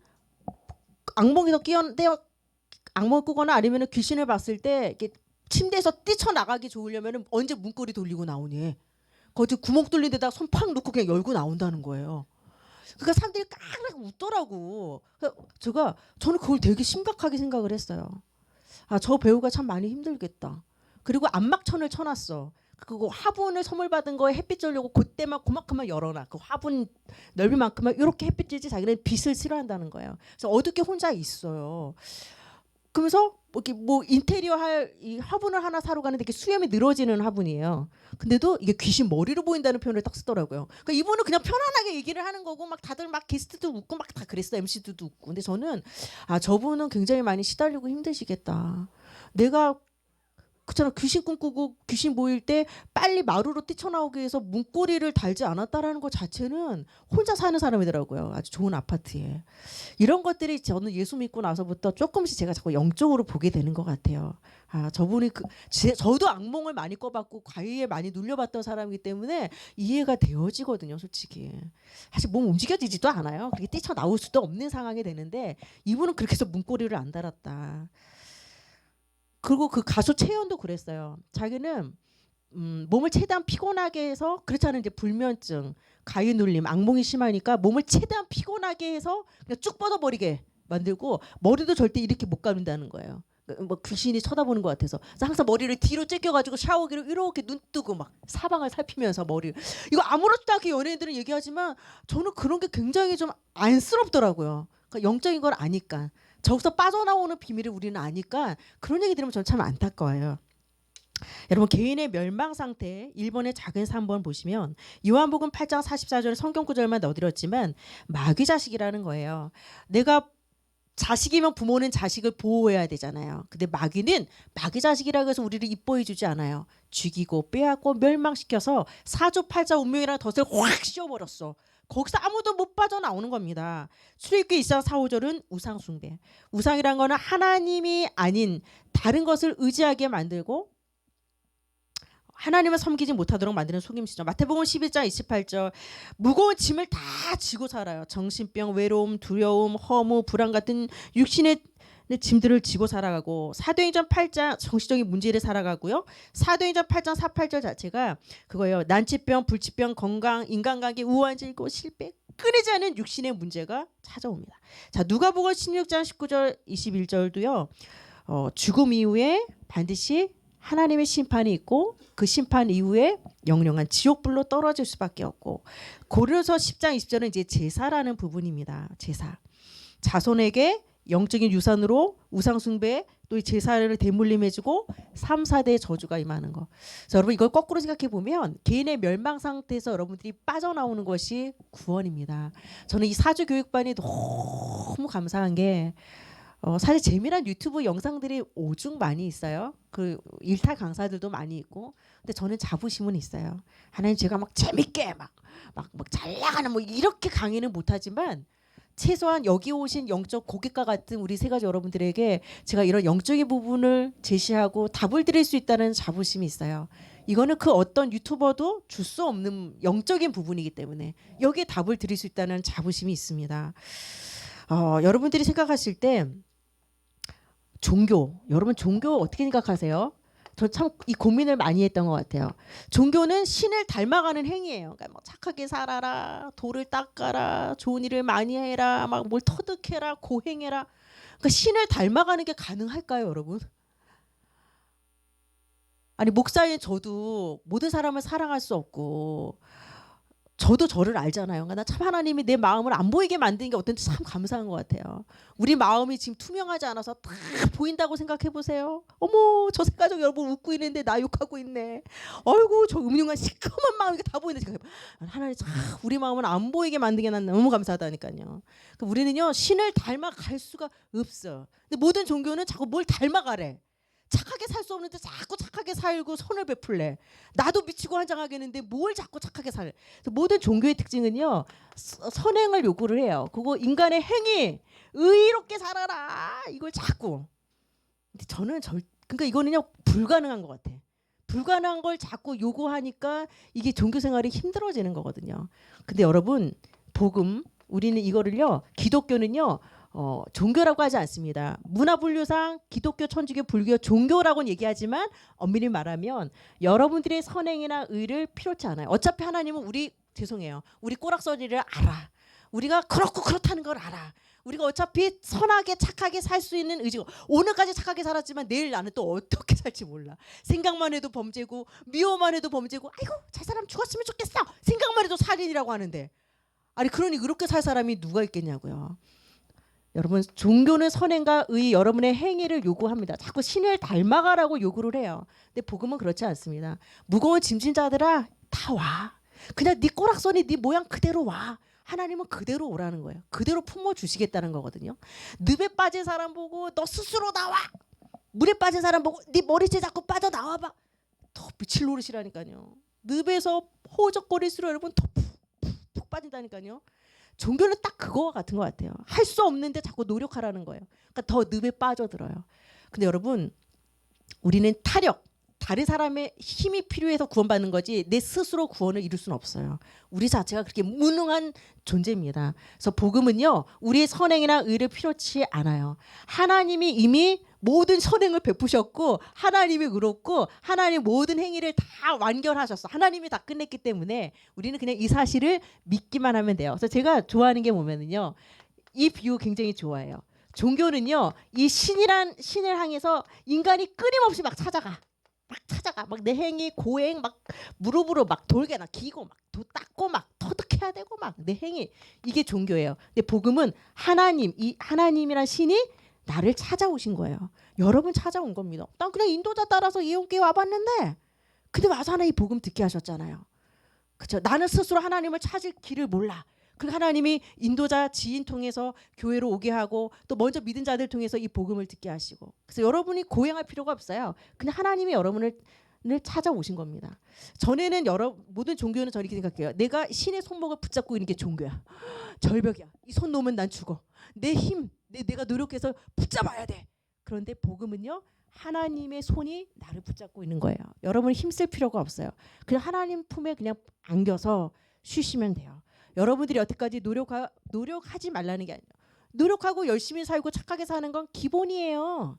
[SPEAKER 1] 악몽에서 끼었는데 악몽 꾸거나 아니면 귀신을 봤을 때 이렇게 침대에서 뛰쳐나가기 좋으려면 언제 문고리 돌리고 나오니. 거기 구멍 뚫린 데다 손 팍 놓고 그냥 열고 나온다는 거예요. 그러니까 사람들이 깍깍 웃더라고. 저는 그걸 되게 심각하게 생각을 했어요. 저 배우가 참 많이 힘들겠다. 그리고 안막천을 쳐놨어. 그거 화분을 선물 받은 거에 햇빛 쬐려고 그때만 그만큼만 열어놔. 그 화분 넓이만큼만 이렇게 햇빛 쬐지 자기는 빛을 싫어한다는 거예요. 그래서 어둡게 혼자 있어요. 그러면서 뭐 인테리어 할 이 화분을 하나 사러 가는데 이게 수염이 늘어지는 화분이에요. 근데도 이게 귀신 머리로 보인다는 표현을 딱 쓰더라고요. 그러니까 이분은 그냥 편안하게 얘기를 하는 거고 막 다들 막 게스트도 웃고 막 다 그랬어. MC들도 웃고. 근데 저는 저분은 굉장히 많이 시달리고 힘드시겠다. 내가 그렇잖아. 귀신 꿈꾸고 귀신 보일 때 빨리 마루로 뛰쳐나오기 위해서 문고리를 달지 않았다라는 것 자체는 혼자 사는 사람이더라고요. 아주 좋은 아파트에. 이런 것들이 저는 예수 믿고 나서부터 조금씩 제가 자꾸 영적으로 보게 되는 것 같아요. 저분이 저도 악몽을 많이 꿔봤고 과위에 많이 눌려봤던 사람이기 때문에 이해가 되어지거든요. 솔직히. 사실 몸 움직여지지도 않아요. 그렇게 뛰쳐나올 수도 없는 상황이 되는데 이분은 그렇게 해서 문고리를 안 달았다. 그리고 그 가수 채연도 그랬어요. 자기는 몸을 최대한 피곤하게 해서 그렇잖아요. 이제 불면증, 가위 눌림, 악몽이 심하니까 몸을 최대한 피곤하게 해서 그냥 쭉 뻗어버리게 만들고 머리도 절대 이렇게 못 감는다는 거예요. 뭐 귀신이 쳐다보는 것 같아서. 그래서 항상 머리를 뒤로 찢겨가지고 샤워기로 이렇게 눈 뜨고 막 사방을 살피면서 머리를. 이거 아무렇지도 않게 연예인들은 얘기하지만 저는 그런 게 굉장히 좀 안쓰럽더라고요. 그러니까 영적인 걸 아니까. 저기서 빠져나오는 비밀을 우리는 아니까 그런 얘기 들으면 저는 참 안타까워요. 여러분 개인의 멸망 상태 1번의 작은 3번 보시면 요한복음 8장 44절 성경 구절만 넣어드렸지만 마귀 자식이라는 거예요. 내가 자식이면 부모는 자식을 보호해야 되잖아요. 근데 마귀는 마귀 자식이라고 해서 우리를 이뻐해 주지 않아요. 죽이고 빼앗고 멸망시켜서 사주팔자 운명이라는 덫을 확 씌워버렸어. 거기서 아무도 못 빠져나오는 겁니다. 출애굽기 2장 4, 5절은 우상 숭배. 우상이란 거는 하나님이 아닌 다른 것을 의지하게 만들고 하나님을 섬기지 못하도록 만드는 속임수죠. 마태복음 11장 28절 무거운 짐을 다 지고 살아요. 정신병, 외로움, 두려움, 허무, 불안 같은 육신의 짐들을 지고 살아가고 사도행전 8장 정신적인 문제를 살아가고요. 사도행전 8장 4, 8절 자체가 그거예요. 난치병, 불치병, 건강, 인간관계, 우환, 질고, 실패 끊이지 않은 육신의 문제가 찾아옵니다. 자 누가복음 16장 19절 21절도요. 죽음 이후에 반드시 하나님의 심판이 있고 그 심판 이후에 영영한 지옥불로 떨어질 수밖에 없고 고린도서 10장 20절은 이제 제사라는 부분입니다. 제사. 자손에게 영적인 유산으로 우상숭배 또 제사를 대물림해주고 3, 4대의 저주가 임하는 거. 그래서 여러분 이걸 거꾸로 생각해 보면 개인의 멸망 상태에서 여러분들이 빠져나오는 것이 구원입니다. 저는 이 사주 교육반이 너무 감사한 게 사실 재미난 유튜브 영상들이 오죽 많이 있어요. 그 일탈 강사들도 많이 있고. 근데 저는 자부심은 있어요. 하나님 제가 막 재밌게 막 잘 나가는 뭐 이렇게 강의는 못하지만 최소한 여기 오신 영적 고객과 같은 우리 세 가지 여러분들에게 제가 이런 영적인 부분을 제시하고 답을 드릴 수 있다는 자부심이 있어요. 이거는 그 어떤 유튜버도 줄 수 없는 영적인 부분이기 때문에 여기에 답을 드릴 수 있다는 자부심이 있습니다. 여러분들이 생각하실 때 종교, 여러분 종교 어떻게 생각하세요? 저 참 이 고민을 많이 했던 것 같아요. 종교는 신을 닮아가는 행위예요. 그러니까 뭐 착하게 살아라, 돌을 닦아라, 좋은 일을 많이 해라, 막 뭘 터득해라, 고행해라. 그러니까 신을 닮아가는 게 가능할까요, 여러분? 아니 목사인 저도 모든 사람을 사랑할 수 없고 저도 저를 알잖아요. 그러니까 나 참 하나님이 내 마음을 안 보이게 만든 게 어떤지 참 감사한 것 같아요. 우리 마음이 지금 투명하지 않아서 다 보인다고 생각해 보세요. 어머 저 색가족 여러분 웃고 있는데 나 욕하고 있네. 어이구 저 음흉한 시커먼 마음이 다 보이는데 제가 하나님 참 우리 마음을 안 보이게 만든 게 난 너무 감사하다니까요. 그러니까 우리는요 신을 닮아갈 수가 없어. 근데 모든 종교는 자꾸 뭘 닮아가래. 착하게 살 수 없는데 자꾸 착하게 살고 선을 베풀래. 나도 미치고 환장하겠는데 뭘 자꾸 착하게 살래. 모든 종교의 특징은요 선행을 요구를 해요. 그거 인간의 행위 의롭게 살아라 이걸 자꾸. 근데 저는 그러니까 이거는요 불가능한 것 같아. 불가능한 걸 자꾸 요구하니까 이게 종교 생활이 힘들어지는 거거든요. 근데 여러분 복음 우리는 이거를요 기독교는요 종교라고 하지 않습니다. 문화분류상 기독교, 천주교, 불교 종교라고는 얘기하지만 엄밀히 말하면 여러분들의 선행이나 의를 필요치 않아요. 어차피 하나님은 죄송해요. 우리 꼬락서리를 알아. 우리가 그렇고 그렇다는 걸 알아. 우리가 어차피 선하게 착하게 살 수 있는 의지가 오늘까지 착하게 살았지만 내일 나는 또 어떻게 살지 몰라. 생각만 해도 범죄고 미워만 해도 범죄고 아이고 저 사람 죽었으면 좋겠어. 생각만 해도 살인이라고 하는데 아니 그러니 그렇게 살 사람이 누가 있겠냐고요. 여러분 종교는 선행과 의 여러분의 행위를 요구합니다. 자꾸 신을 닮아가라고 요구를 해요. 근데 복음은 그렇지 않습니다. 무거운 짐진 자들아 다 와. 그냥 네 꼬락서니 네 모양 그대로 와. 하나님은 그대로 오라는 거예요. 그대로 품어주시겠다는 거거든요. 늪에 빠진 사람 보고 너 스스로 나와. 물에 빠진 사람 보고 네 머리채 잡고 빠져나와봐. 더 미칠 노릇이라니까요. 늪에서 호적거릴수록 여러분 더 푹 빠진다니까요. 종교는 딱 그거와 같은 것 같아요. 할 수 없는데 자꾸 노력하라는 거예요. 그러니까 더 늪에 빠져들어요. 근데 여러분 우리는 다른 사람의 힘이 필요해서 구원받는 거지 내 스스로 구원을 이룰 수는 없어요. 우리 자체가 그렇게 무능한 존재입니다. 그래서 복음은요 우리의 선행이나 의를 필요치 않아요. 하나님이 이미 모든 선행을 베푸셨고 하나님이 의롭고 하나님 모든 행위를 다 완결하셨어. 하나님이 다 끝냈기 때문에 우리는 그냥 이 사실을 믿기만 하면 돼요. 그래서 제가 좋아하는 게 뭐냐면요 이 비유 굉장히 좋아해요. 종교는요 이 신을 향해서 인간이 끊임없이 막 찾아가 막 내 행위 고행 막 무릎으로 막 돌개나 기고 막 도 닦고 막 터득해야 되고 막 내 행위 이게 종교예요. 근데 복음은 이 하나님이란 신이 나를 찾아오신 거예요. 여러분 찾아온 겁니다. 난 그냥 인도자 따라서 예언교회 와봤는데 근데 와서 하나 이 복음 듣게 하셨잖아요. 그렇죠? 나는 스스로 하나님을 찾을 길을 몰라. 그 하나님이 인도자 지인 통해서 교회로 오게 하고 또 먼저 믿은 자들 통해서 이 복음을 듣게 하시고 그래서 여러분이 고행할 필요가 없어요. 그냥 하나님이 여러분을 찾아오신 겁니다. 전에는 모든 종교는 저렇게 생각해요. 내가 신의 손목을 붙잡고 있는 게 종교야. 절벽이야. 이 손 놓으면 난 죽어. 내 힘, 내가 노력해서 붙잡아야 돼. 그런데 복음은요. 하나님의 손이 나를 붙잡고 있는 거예요. 여러분 힘쓸 필요가 없어요. 그냥 하나님 품에 그냥 안겨서 쉬시면 돼요. 여러분들이 여태까지 노력하지 말라는 게 아니에요. 노력하고 열심히 살고 착하게 사는 건 기본이에요.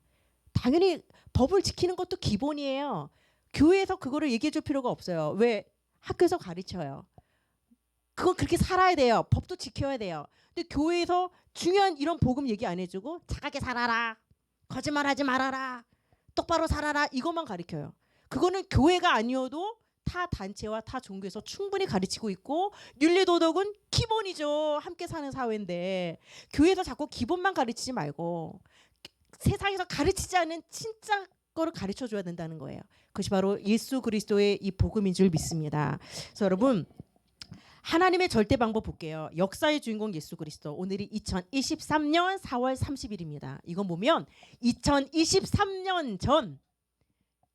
[SPEAKER 1] 당연히 법을 지키는 것도 기본이에요. 교회에서 그거를 얘기해 줄 필요가 없어요. 왜? 학교에서 가르쳐요. 그건 그렇게 살아야 돼요. 법도 지켜야 돼요. 근데 교회에서 중요한 이런 복음 얘기 안 해주고 착하게 살아라. 거짓말하지 말아라. 똑바로 살아라. 이것만 가르쳐요. 그거는 교회가 아니어도 타 단체와 타 종교에서 충분히 가르치고 있고 윤리도덕은 기본이죠. 함께 사는 사회인데 교회에서 자꾸 기본만 가르치지 말고 세상에서 가르치지 않은 진짜 거를 가르쳐줘야 된다는 거예요. 그것이 바로 예수 그리스도의 이 복음인 줄 믿습니다. 그래서 여러분 하나님의 절대 방법 볼게요. 역사의 주인공 예수 그리스도. 오늘이 2023년 4월 30일입니다. 이건 보면 2023년 전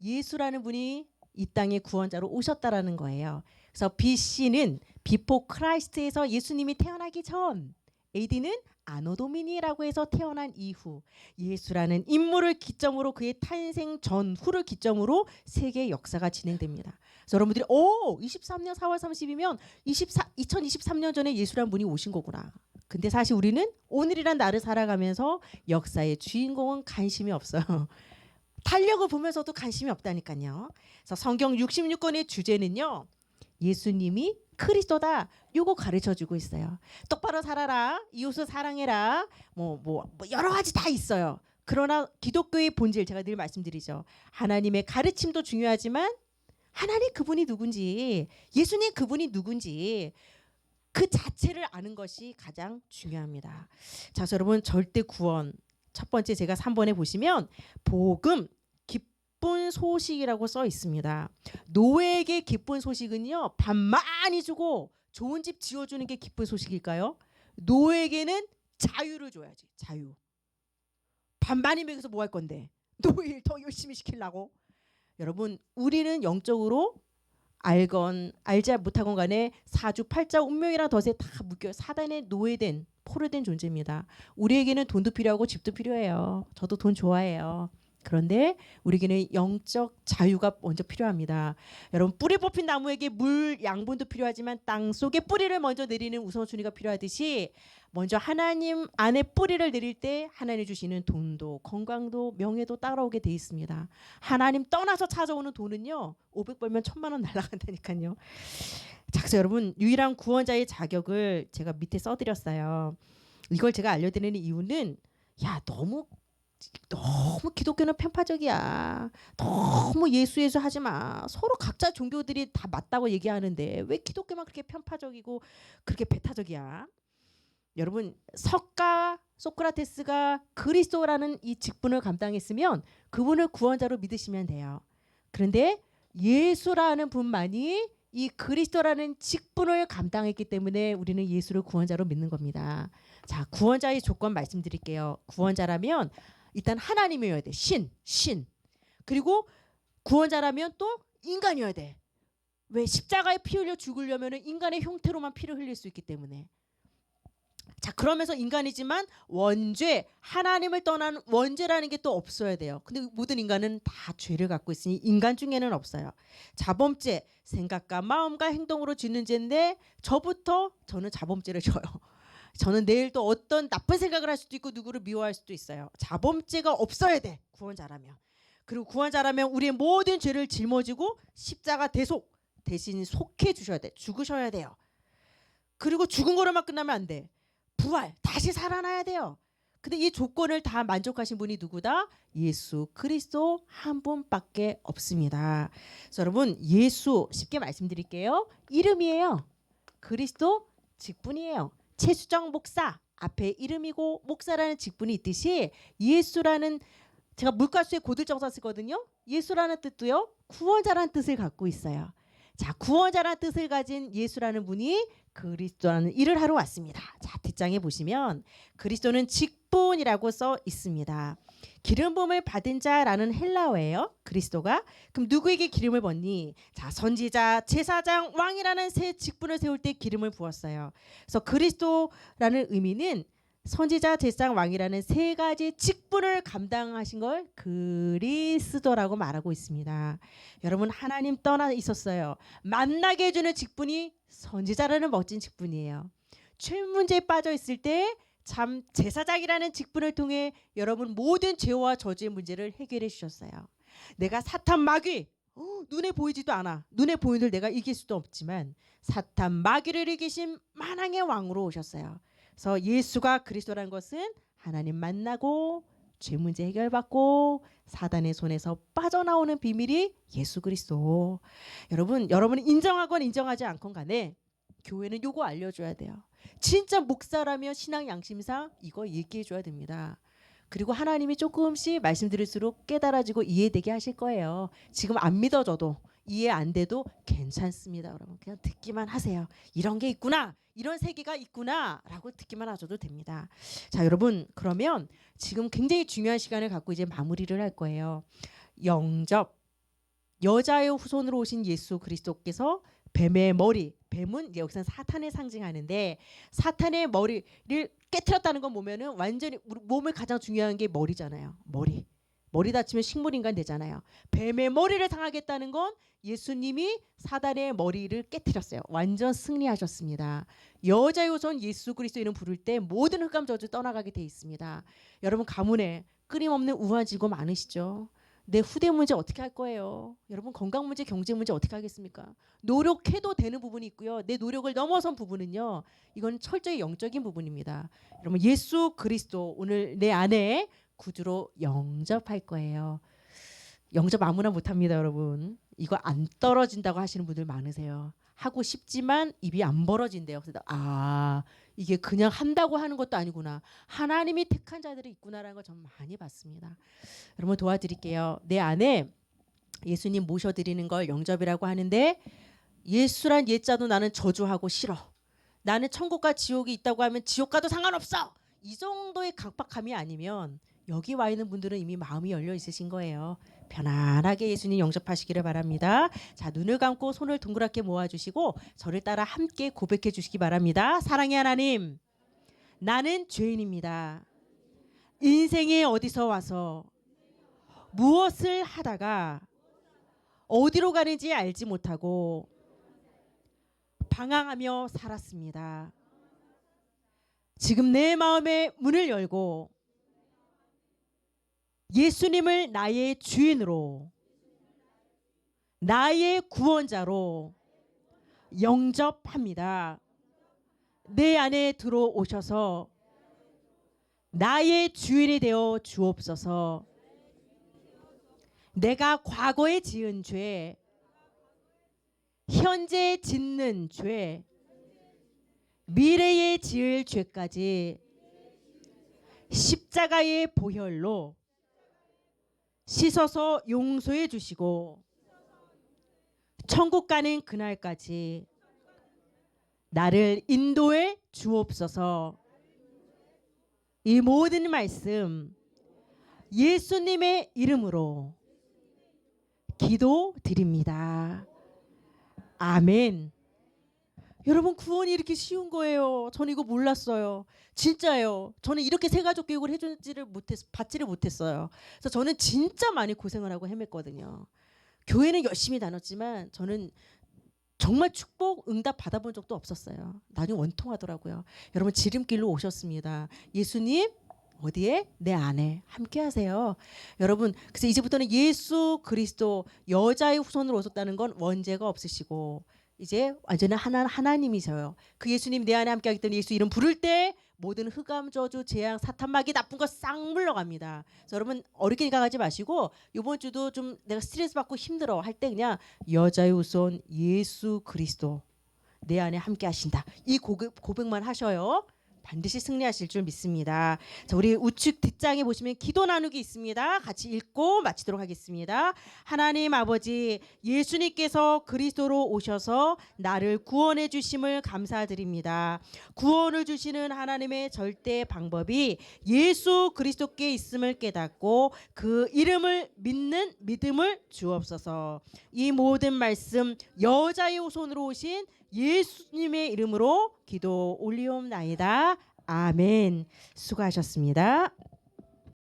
[SPEAKER 1] 예수라는 분이 이 땅의 구원자로 오셨다라는 거예요. 그래서 BC는 비포 크라이스트에서 예수님이 태어나기 전, AD는 아노도미니라고 해서 태어난 이후 예수라는 인물을 기점으로 그의 탄생 전후를 기점으로 세계의 역사가 진행됩니다. 그래서 여러분들이 23년 4월 30이면 2023년 전에 예수라는 분이 오신 거구나. 근데 사실 우리는 오늘이란 날을 살아가면서 역사의 주인공은 관심이 없어요. 달력을 보면서도 관심이 없다니까요. 그래서 성경 66권의 주제는요. 예수님이 그리스도다. 요거 가르쳐주고 있어요. 똑바로 살아라. 이웃을 사랑해라. 뭐 여러 가지 다 있어요. 그러나 기독교의 본질 제가 늘 말씀드리죠. 하나님의 가르침도 중요하지만 하나님 그분이 누군지 예수님 그분이 누군지 그 자체를 아는 것이 가장 중요합니다. 자, 그래서 여러분 절대 구원 첫 번째 제가 3번에 보시면 복음 기쁜 소식이라고 써 있습니다. 노예에게 기쁜 소식은요. 밥 많이 주고 좋은 집 지어주는 게 기쁜 소식일까요? 노예에게는 자유를 줘야지. 자유. 밥 많이 먹여서 뭐 할 건데? 노예를 더 열심히 시키려고? 여러분 우리는 영적으로 알건 알지 못하건 간에 사주팔자 운명이랑 덫에 다 묶여 사단에 노예된 포로된 존재입니다. 우리에게는 돈도 필요하고 집도 필요해요. 저도 돈 좋아해요. 그런데 우리에게는 영적 자유가 먼저 필요합니다. 여러분 뿌리 뽑힌 나무에게 물 양분도 필요하지만 땅 속에 뿌리를 먼저 내리는 우선순위가 필요하듯이 먼저 하나님 안에 뿌리를 내릴 때 하나님 주시는 돈도 건강도 명예도 따라오게 돼 있습니다. 하나님 떠나서 찾아오는 돈은요 500 벌면 1000만 원 날아간다니까요. 자, 그래서 여러분 유일한 구원자의 자격을 제가 밑에 써드렸어요. 이걸 제가 알려드리는 이유는 너무 기독교는 편파적이야. 너무 예수 하지 마. 서로 각자 종교들이 다 맞다고 얘기하는데 왜 기독교만 그렇게 편파적이고 그렇게 배타적이야? 여러분 석가 소크라테스가 그리스도라는 이 직분을 감당했으면 그분을 구원자로 믿으시면 돼요. 그런데 예수라는 분만이 이 그리스도라는 직분을 감당했기 때문에 우리는 예수를 구원자로 믿는 겁니다. 자, 구원자의 조건 말씀드릴게요. 구원자라면 일단 하나님이어야 돼. 신. 그리고 구원자라면 또 인간이어야 돼. 왜? 십자가에 피 흘려 죽으려면 인간의 형태로만 피를 흘릴 수 있기 때문에. 자, 그러면서 인간이지만 원죄, 하나님을 떠난 원죄라는 게 또 없어야 돼요. 근데 모든 인간은 다 죄를 갖고 있으니 인간 중에는 없어요. 자범죄, 생각과 마음과 행동으로 짓는 죄인데 저는 자범죄를 져요. 저는 내일 또 어떤 나쁜 생각을 할 수도 있고 누구를 미워할 수도 있어요. 자범죄가 없어야 돼. 구원자라면. 그리고 구원자라면 우리의 모든 죄를 짊어지고 십자가 대속 대신 속해 주셔야 돼. 죽으셔야 돼요. 그리고 죽은 거로만 끝나면 안 돼. 부활, 다시 살아나야 돼요. 근데 이 조건을 다 만족하신 분이 누구다? 예수 그리스도 한 분밖에 없습니다. 그래서 여러분 예수 쉽게 말씀드릴게요. 이름이에요. 그리스도 직분이에요. 최수정 목사 앞에 이름이고 목사라는 직분이 있듯이 예수라는 제가 물가수에 고들정사 쓰거든요. 예수라는 뜻도요. 구원자라는 뜻을 갖고 있어요. 자, 구원자라는 뜻을 가진 예수라는 분이 그리스도라는 일을 하러 왔습니다. 자, 뒷장에 보시면 그리스도는 직분이라고 써 있습니다. 기름 부음을 받은 자라는 헬라어예요. 그리스도가. 그럼 누구에게 기름을 붓니? 자, 선지자, 제사장, 왕이라는 세 직분을 세울 때 기름을 부었어요. 그래서 그리스도라는 의미는 선지자, 제사장, 왕이라는 세 가지 직분을 감당하신 걸 그리스도라고 말하고 있습니다. 여러분 하나님 떠나 있었어요. 만나게 해주는 직분이 선지자라는 멋진 직분이에요. 죄 문제에 빠져 있을 때 참 제사장이라는 직분을 통해 여러분 모든 죄와 저주의 문제를 해결해 주셨어요. 내가 사탄 마귀 눈에 보이지도 않아. 눈에 보이는 내가 이길 수도 없지만 사탄 마귀를 이기신 만왕의 왕으로 오셨어요. 그래서 예수가 그리스도라는 것은 하나님 만나고 죄 문제 해결받고 사단의 손에서 빠져나오는 비밀이 예수 그리스도. 여러분이 인정하건 인정하지 않건 간에 교회는 요거 알려줘야 돼요. 진짜 목사라면 신앙 양심상 이거 얘기해줘야 됩니다. 그리고 하나님이 조금씩 말씀드릴수록 깨달아지고 이해되게 하실 거예요. 지금 안 믿어져도 이해 안 돼도 괜찮습니다. 여러분 그냥 듣기만 하세요. 이런 게 있구나. 이런 세계가 있구나 라고 듣기만 하셔도 됩니다. 자, 여러분 그러면 지금 굉장히 중요한 시간을 갖고 이제 마무리를 할 거예요. 영접. 여자의 후손으로 오신 예수 그리스도께서 뱀의 머리, 뱀은 이제 여기서는 사탄을 상징하는데 사탄의 머리를 깨트렸다는 건 보면은 완전히 우리 몸에 가장 중요한 게 머리잖아요. 머리 다치면 식물인간 되잖아요. 뱀의 머리를 상하겠다는 건 예수님이 사단의 머리를 깨트렸어요. 완전 승리하셨습니다. 여자의 후손 예수 그리스도 이름 부를 때 모든 흑암 저주 떠나가게 돼 있습니다. 여러분 가문에 끊임없는 우환지고 많으시죠? 내 후대 문제 어떻게 할 거예요? 여러분 건강 문제, 경제 문제 어떻게 하겠습니까? 노력해도 되는 부분이 있고요. 내 노력을 넘어선 부분은요. 이건 철저히 영적인 부분입니다. 여러분 예수 그리스도 오늘 내 안에 구주로 영접할 거예요. 영접 아무나 못합니다, 여러분. 이거 안 떨어진다고 하시는 분들 많으세요. 하고 싶지만 입이 안 벌어진대요. 그래서 이게 그냥 한다고 하는 것도 아니구나. 하나님이 택한 자들이 있구나라는 걸 전 많이 봤습니다. 여러분 도와드릴게요. 내 안에 예수님 모셔드리는 걸 영접이라고 하는데 예수란 예자도 나는 저주하고 싫어. 나는 천국과 지옥이 있다고 하면 지옥 가도 상관없어. 이 정도의 각박함이 아니면 여기 와 있는 분들은 이미 마음이 열려 있으신 거예요. 편안하게 예수님 영접하시기를 바랍니다. 자, 눈을 감고 손을 동그랗게 모아주시고 저를 따라 함께 고백해 주시기 바랍니다. 사랑의 하나님, 나는 죄인입니다. 인생에 어디서 와서 무엇을 하다가 어디로 가는지 알지 못하고 방황하며 살았습니다. 지금 내 마음의 문을 열고 예수님을 나의 주인으로, 나의 구원자로 영접합니다. 내 안에 들어오셔서 나의 주인이 되어 주옵소서. 내가 과거에 지은 죄, 현재 짓는 죄, 미래에 지을 죄까지 십자가의 보혈로 씻어서 용서해 주시고 천국 가는 그날까지 나를 인도해 주옵소서. 이 모든 말씀 예수님의 이름으로 기도드립니다. 아멘. 여러분 구원이 이렇게 쉬운 거예요. 저는 이거 몰랐어요. 진짜예요. 저는 이렇게 새가족 교육을 받지를 못했어요. 그래서 저는 진짜 많이 고생을 하고 헤맸거든요. 교회는 열심히 다녔지만 저는 정말 축복 응답 받아본 적도 없었어요. 나중에 원통하더라고요. 여러분 지름길로 오셨습니다. 예수님 어디에? 내 안에 함께 하세요. 여러분 그래서 이제부터는 예수 그리스도 여자의 후손으로 오셨다는 건 원죄가 없으시고 이제 완전히 하나님이셔요. 그 예수님 내 안에 함께 하겠다는 예수 이름 부를 때 모든 흑암 저주 재앙 사탄 마귀 나쁜 거 싹 물러갑니다. 그래서 여러분 어렵게 생각하지 마시고 이번 주도 좀 내가 스트레스 받고 힘들어 할 때 그냥 여자의 후손 예수 그리스도 내 안에 함께 하신다. 이 고백만 하셔요. 반드시 승리하실 줄 믿습니다. 자, 우리 우측 뒷장에 보시면 기도 나누기 있습니다. 같이 읽고 마치도록 하겠습니다. 하나님 아버지, 예수님께서 그리스도로 오셔서 나를 구원해 주심을 감사드립니다. 구원을 주시는 하나님의 절대 방법이 예수 그리스도께 있음을 깨닫고 그 이름을 믿는 믿음을 주옵소서. 이 모든 말씀 여자의 후손으로 오신 예수님의 이름으로 기도 올리옵나이다. 아멘. 수고하셨습니다.